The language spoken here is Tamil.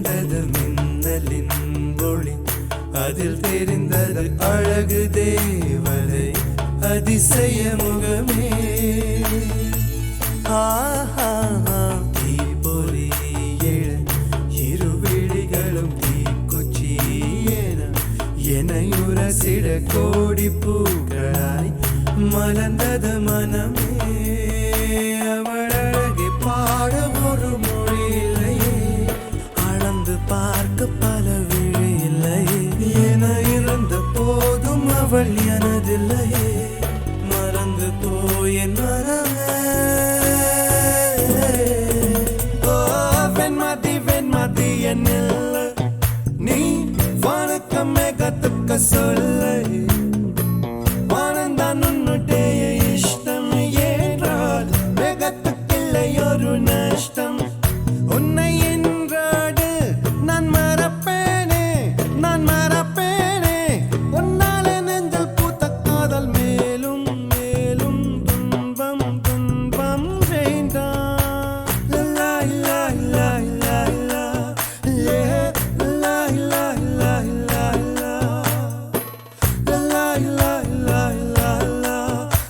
விழுந்தது மின்னலின் ஒளி, அதில் தெரிந்தது அழகு தேவதை அதிசய முகமே. தீப்பொறி எழ இருவிழிகளும் தீக்குச்சி எனையுரசிட கோடி பூக்களாய் மலர்ந்தது மனமே. அவள் அழகை பாட ஒரு மொழி இல்லையே, அளந்து பார்க்க பல விழி இல்லையே. என இருந்த போதும் அவள் எனதில்லையே, மறந்து போய் என் மனமே. வெண்மதி வெண்மதி என்னில்லை, நீ வணக்கமே கத்துக்க சொல்ல.